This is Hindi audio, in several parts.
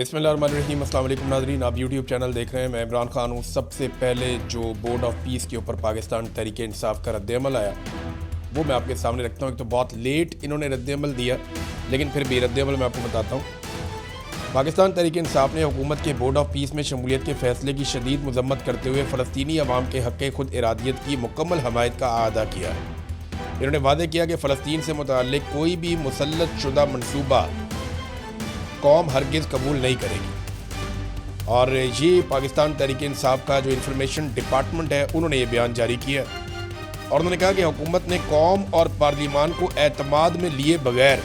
बिस्मिल्लाहिर्रहमानिर्रहीम। अस्सलाम वालेकुम नाज़रीन, आप यूट्यूब चैनल देख रहे हैं। मैं इमरान खान हूँ। सबसे पहले जो बोर्ड ऑफ पीस के ऊपर पाकिस्तान तहरीक इंसाफ का रद्द-ए-अमल आया वो मैं आपके सामने रखता हूँ। एक तो बहुत लेट इन्होंने रद्द-ए-अमल दिया, लेकिन फिर भी रद्द-ए-अमल मैं आपको बताता हूँ। पाकिस्तान तहरीक इंसाफ ने हुकूमत के बोर्ड ऑफ पीस में शमूलियत के फ़ैसले की शदीद मज़म्मत करते हुए फ़लस्तीनी अवाम के हक़ खुद इरादियत की मुकम्मल हमायत का अदा किया है। इन्होंने वादे किया कि फ़लस्तीन से मुतअल्लिक़ कोई भी मुसल्लत शुदा मनसूबा कौम हरगिज़ कबूल नहीं करेगी। और ये पाकिस्तान तहरीक इंसाफ का जो इंफॉर्मेशन डिपार्टमेंट है उन्होंने ये बयान जारी किया और उन्होंने कहा कि हुकूमत ने कौम और पार्लिमान को एतमाद में लिए बगैर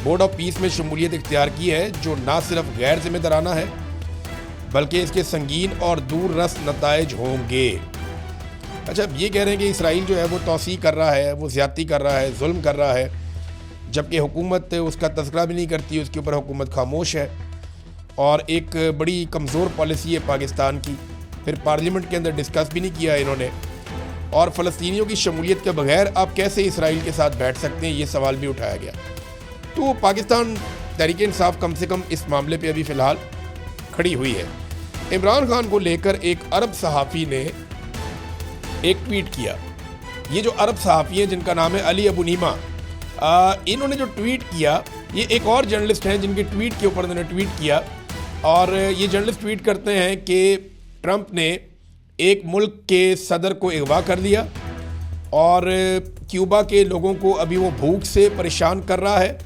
बोर्ड ऑफ पीस में शमूलियत इख्तियार की है, जो ना सिर्फ गैर ज़िम्मेदाराना है बल्कि इसके संगीन और दूर रस नताइज होंगे। अच्छा, अब ये कह रहे हैं कि इसराइल जो है वो तौसी कर रहा है, वो ज़्यादती कर रहा है, जुल्म कर रहा है, जबकि हुकूमत उसका तज़किरा भी नहीं करती, उसके ऊपर हुकूमत खामोश है और एक बड़ी कमज़ोर पॉलिसी है पाकिस्तान की। फिर पार्लियामेंट के अंदर डिस्कस भी नहीं किया इन्होंने, और फ़लस्तीनियों की शमूलियत के बगैर आप कैसे इसराइल के साथ बैठ सकते हैं, ये सवाल भी उठाया गया। तो पाकिस्तान तहरीक इंसाफ कम से कम इस मामले पे अभी फ़िलहाल खड़ी हुई है। इमरान खान को लेकर एक अरब सहाफ़ी ने एक ट्वीट किया। ये जो अरब सहाफ़ी हैं जिनका नाम है अली अबू नीमा, इन्होंने जो ट्वीट किया, ये एक और जर्नलिस्ट हैं जिनके ट्वीट के ऊपर उन्होंने ट्वीट किया, और ये जर्नलिस्ट ट्वीट करते हैं कि ट्रंप ने एक मुल्क के सदर को अगवा कर लिया और क्यूबा के लोगों को अभी वो भूख से परेशान कर रहा है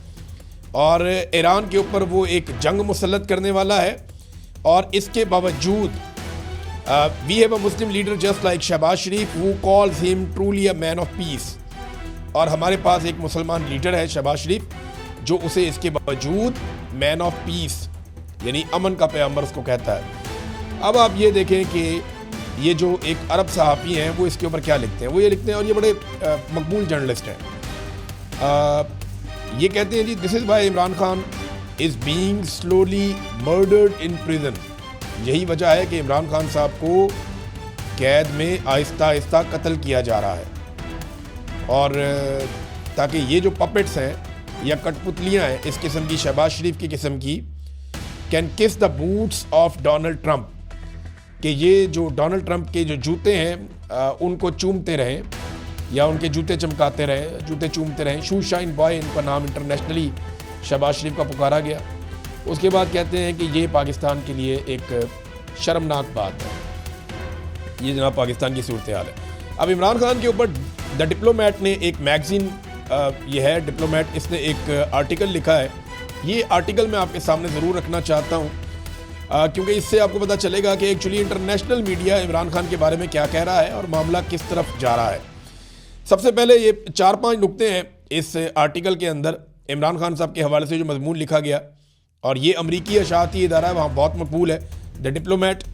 और ईरान के ऊपर वो एक जंग मुसल्लत करने वाला है। और इसके बावजूद we have a Muslim leader just like Shahbaz Sharif who calls him truly a man of peace. और हमारे पास एक मुसलमान लीडर है शहबाज शरीफ, जो उसे इसके बावजूद मैन ऑफ पीस यानी अमन का पैगंबर उसको कहता है। अब आप ये देखें कि ये जो एक अरब सहाफ़ी हैं वो इसके ऊपर क्या लिखते हैं। वो ये लिखते हैं, और ये बड़े मकबूल जर्नलिस्ट हैं, ये कहते हैं जी, this is why Imran Khan is being slowly murdered in prison. यही वजह है कि इमरान खान साहब को कैद में आहिस्ता आहिस्ता कत्ल किया जा रहा है, और ताकि ये जो पपेट्स हैं या कठपुतलियाँ हैं इस किस्म की, शहबाज शरीफ की किस्म की, कैन किस the boots of Donald Trump, कि ये जो डोनाल्ड ट्रंप के जो जूते हैं उनको चूमते रहें या उनके जूते चमकाते रहें, जूते चूमते रहें। शू शाइन बॉय इनका नाम इंटरनेशनली शहबाज शरीफ का पुकारा गया। उसके बाद कहते हैं कि ये पाकिस्तान के लिए एक शर्मनाक बात है। ये जनाब पाकिस्तान की सूरत हाल है। अब इमरान खान के ऊपर द डिप्लोमेट ने एक मैगज़ीन, ये है डिप्लोमेट, इसने एक आर्टिकल लिखा है। ये आर्टिकल मैं आपके सामने ज़रूर रखना चाहता हूँ क्योंकि इससे आपको पता चलेगा कि actually international media Imran Khan के बारे में क्या कह रहा है और मामला किस तरफ जा रहा है। सबसे पहले ये 4-5 नुक्ते हैं इस आर्टिकल के अंदर इमरान खान साहब के हवाले से जो मजमून लिखा गया, और ये अमरीकी अशाती इदारा है, वहाँ बहुत मकबूल है, द डिप्लोमेट।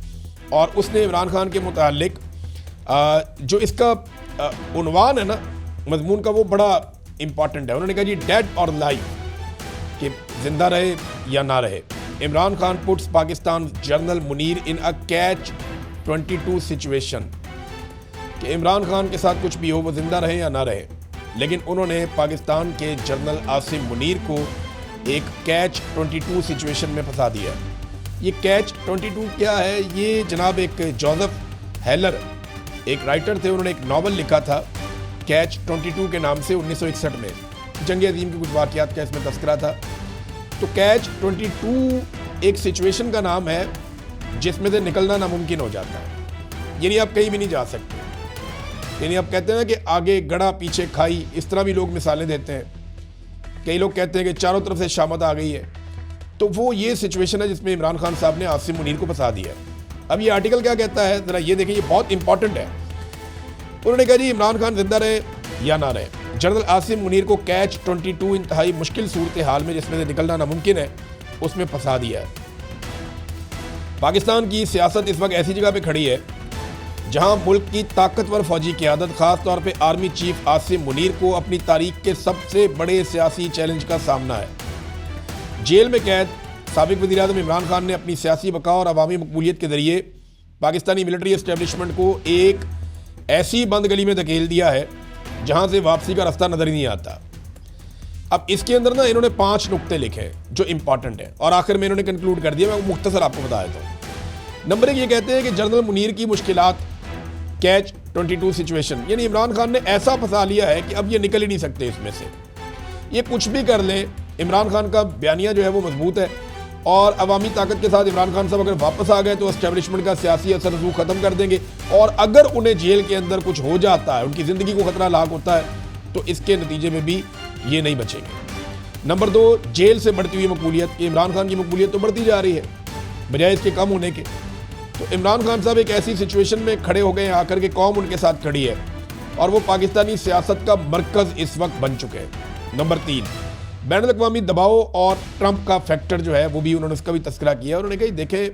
और उसने इमरान खान के मुतालिक जो इसका उन्वान है ना मजमून का, वो बड़ा इम्पॉर्टेंट है। उन्होंने कहा जी, डेड और लाइव, कि जिंदा रहे या ना रहे। Imran Khan puts Pakistan journal Munir in a catch 22 situation, कि इमरान खान के साथ कुछ भी हो, वो जिंदा रहे या ना रहे, लेकिन उन्होंने पाकिस्तान के जर्नल आसिम मुनीर को एक कैच 22 सिचुएशन में फंसा दिया। ये कैच 22 क्या है? ये जनाब एक जोसेफ हेलर, एक राइटर थे, उन्होंने एक नावल लिखा था कैच 22 के नाम से 1961 में। जंग अजीम के कुछ वाक़यात का इसमें तस्करा था। तो कैच 22 एक सिचुएशन का नाम है जिसमें से निकलना नामुमकिन हो जाता है, यानी आप कहीं भी नहीं जा सकते। यानी आप कहते हैं कि आगे गड़ा पीछे खाई, इस तरह भी लोग मिसालें देते हैं। कई लोग कहते हैं कि चारों तरफ से शामत आ गई है। तो वो ये सिचुएशन है जिसमें इमरान खान साहब ने आसिम मुनीर को फंसा दिया है। अब ये आर्टिकल क्या कहता है, ज़रा ये देखें, ये बहुत इंपॉर्टेंट है। उन्होंने कहा जी, इमरान खान जिंदा रहे या ना रहे, जनरल आसिम मुनीर को कैच 22 इंतहाई मुश्किल सूरत हाल में जिसमें से निकलना नामुमकिन है उसमें फंसा दिया है। पाकिस्तान की सियासत इस वक्त ऐसी जगह पे खड़ी है जहां मुल्क की ताकतवर फौजी क़यादत, ख़ास तौर पे आर्मी चीफ आसिम मुनीर को अपनी तारीख के सबसे बड़े सियासी चैलेंज का सामना है। जेल में कैद साबिक़ वज़ीर आज़म इमरान खान ने अपनी सियासी बका और अवामी मकबूलियत के ज़रिए पाकिस्तानी मिलिट्री एस्टेब्लिशमेंट को एक ऐसी बंद गली में धकेल दिया है जहां से वापसी का रास्ता नज़र ही नहीं आता। अब इसके अंदर ना इन्होंने 5 नुक्ते लिखे हैं जो इंपॉर्टेंट है और आखिर में इन्होंने कंक्लूड कर दिया। मैं मुख्तसर आपको बता देता हूँ। नंबर 1 ये कहते हैं कि जनरल मुनीर की मुश्किलात कैच 22 सिचुएशन, यानी इमरान खान ने ऐसा फंसा लिया है कि अब ये निकल ही नहीं सकते इसमें से। ये कुछ भी कर लें, इमरान खान का बयानिया जो है वो मजबूत है और अवामी ताकत के साथ इमरान खान साहब अगर वापस आ गए तो एस्टेब्लिशमेंट का सियासी असर रसूख ख़त्म कर देंगे और अगर उन्हें जेल के अंदर कुछ हो जाता है, उनकी ज़िंदगी को खतरा लाक होता है, तो इसके नतीजे में भी ये नहीं बचेंगे। नंबर 2, जेल से बढ़ती हुई मकबूलियत। इमरान खान की मकबूलियत तो बढ़ती जा रही है बजाय इसके कम होने के। तो इमरान खान साहब एक ऐसी सिचुएशन में खड़े हो गए हैं आकर के कौम उनके साथ खड़ी है और वो पाकिस्तानी सियासत का मरकज़ इस वक्त बन चुके हैं। नंबर 3, बैनुल-अक़वामी दबाव और ट्रंप का फैक्टर जो है वो भी उन्होंने उसका भी तस्करा किया। उन्होंने कहा देखें,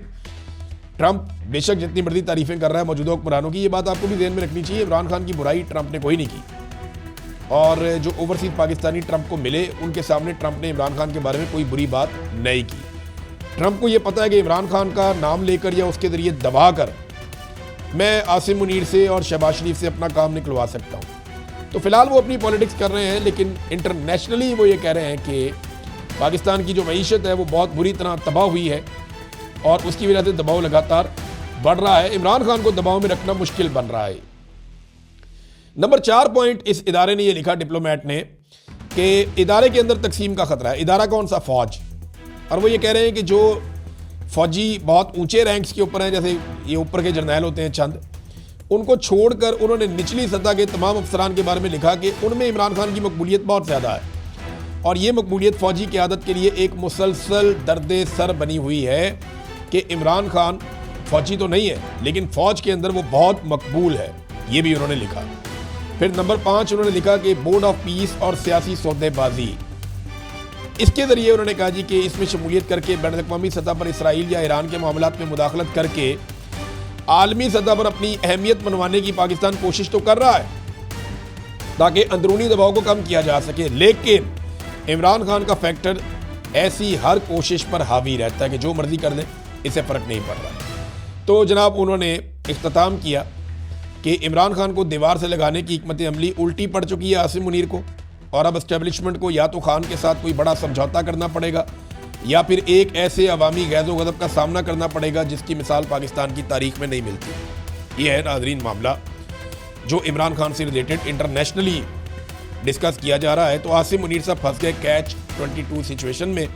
ट्रंप बेशक जितनी मर्जी तारीफें कर रहा है मौजूदा हुक्मरानों की, ये बात आपको भी ध्यान में रखनी चाहिए, इमरान खान की बुराई ट्रंप ने कोई नहीं की और जो ओवरसीज पाकिस्तानी ट्रंप को मिले उनके सामने ट्रंप ने इमरान खान के बारे में कोई बुरी बात नहीं की। ट्रंप को ये पता है कि इमरान खान का नाम लेकर या उसके ज़रिए दबा कर मैं आसिम मुनीर से और शहबाज शरीफ से अपना काम निकलवा सकता हूँ। तो फिलहाल वो अपनी पॉलिटिक्स कर रहे हैं, लेकिन इंटरनेशनली वो ये कह रहे हैं कि पाकिस्तान की जो मईशत है वो बहुत बुरी तरह तबाह हुई है और उसकी वजह से दबाव लगातार बढ़ रहा है। इमरान खान को दबाव में रखना मुश्किल बन रहा है। नंबर 4 पॉइंट इस इदारे ने ये लिखा, डिप्लोमेट ने, कि इदारे के अंदर तकसीम का खतरा है। इदारा कौन सा? फौज। और वो ये कह रहे हैं कि जो फौजी बहुत ऊंचे रैंक्स के ऊपर हैं, जैसे ये ऊपर के जर्नैल होते हैं चंद, उनको छोड़कर उन्होंने निचली सतह के तमाम अफसरान के बारे में लिखा कि उनमें इमरान खान की मकबूलियत बहुत ज़्यादा है और ये मकबूलियत फ़ौजी क़यादत के लिए एक मुसलसल दर्द सर बनी हुई है कि इमरान खान फ़ौजी तो नहीं है लेकिन फ़ौज के अंदर वो बहुत मकबूल है, ये भी उन्होंने लिखा। फिर नंबर 5 उन्होंने लिखा कि बोर्ड ऑफ पीस और सियासी सौदेबाजी, इसके ज़रिए उन्होंने कहा जी कि इसमें शमूलियत करके बैनुल-अक़वामी सतह पर इसराइल या ईरान के मामलात में मुदाखलत करके आलमी सतह पर अपनी अहमियत मनवाने की पाकिस्तान कोशिश तो कर रहा है ताकि अंदरूनी दबाव को कम किया जा सके, लेकिन इमरान खान का फैक्टर ऐसी हर कोशिश पर हावी रहता है कि जो मर्जी कर दें, इससे फ़र्क नहीं पड़ रहा। तो जनाब उन्होंने इख्तिताम किया कि इमरान खान को दीवार से लगाने की हिकमत अमली उल्टी पड़ चुकी है आसिम मुनीर को और अब एस्टेब्लिशमेंट को या तो खान के साथ कोई बड़ा समझौता करना पड़ेगा या फिर एक ऐसे अवामी गैज़ो गज़ब का सामना करना पड़ेगा जिसकी मिसाल पाकिस्तान की तारीख में नहीं मिलती। ये है नाज़रीन मामला जो इमरान खान से रिलेटेड इंटरनेशनली डिस्कस किया जा रहा है। तो आसिम मुनीर साहब फंस गए कैच 22 सिचुएशन में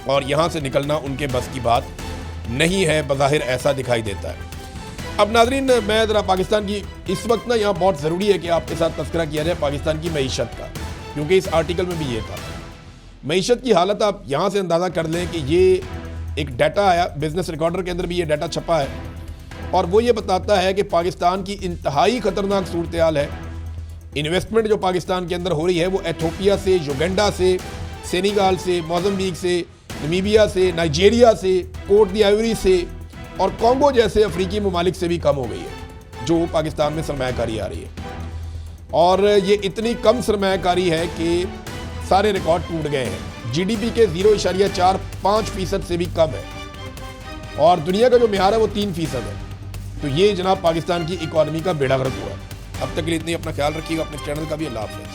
और यहाँ से निकलना उनके बस की बात नहीं है, बज़ाहिर ऐसा दिखाई देता है। अब नाज़रीन मैं ज़रा पाकिस्तान की इस वक्त ना यहाँ बहुत ज़रूरी है कि आपके साथ तज़किरा किया जाए पाकिस्तान की मईशत का, क्योंकि इस आर्टिकल में भी ये था। मईशत की हालत आप यहाँ से अंदाज़ा कर लें कि ये एक डाटा आया, बिजनेस रिकॉर्डर के अंदर भी ये डाटा छपा है और वो ये बताता है कि पाकिस्तान की इंतहाई ख़तरनाक सूरत हाल है। इन्वेस्टमेंट जो पाकिस्तान के अंदर हो रही है वो एथियोपिया से, युगांडा से, सेनेगल से, मोज़म्बिक से, नमीबिया से, नाइजीरिया से, कोट दी आइवरी से और कॉन्गो जैसे अफ्रीकी ममालिक से भी कम हो गई है जो पाकिस्तान में सरमायाकारी आ रही है। और ये इतनी कम सरमायाकारी है कि सारे रिकॉर्ड टूट गए हैं। जीडीपी के 0.45% से भी कम है और दुनिया का जो मियार है वो 3% है। तो ये जनाब पाकिस्तान की इकॉनमी का बेड़ा गर्क हुआ है। अब तक के लिए इतनी, अपना ख्याल रखिएगा, अपने चैनल का भी। अल्लाह हाफ़िज़।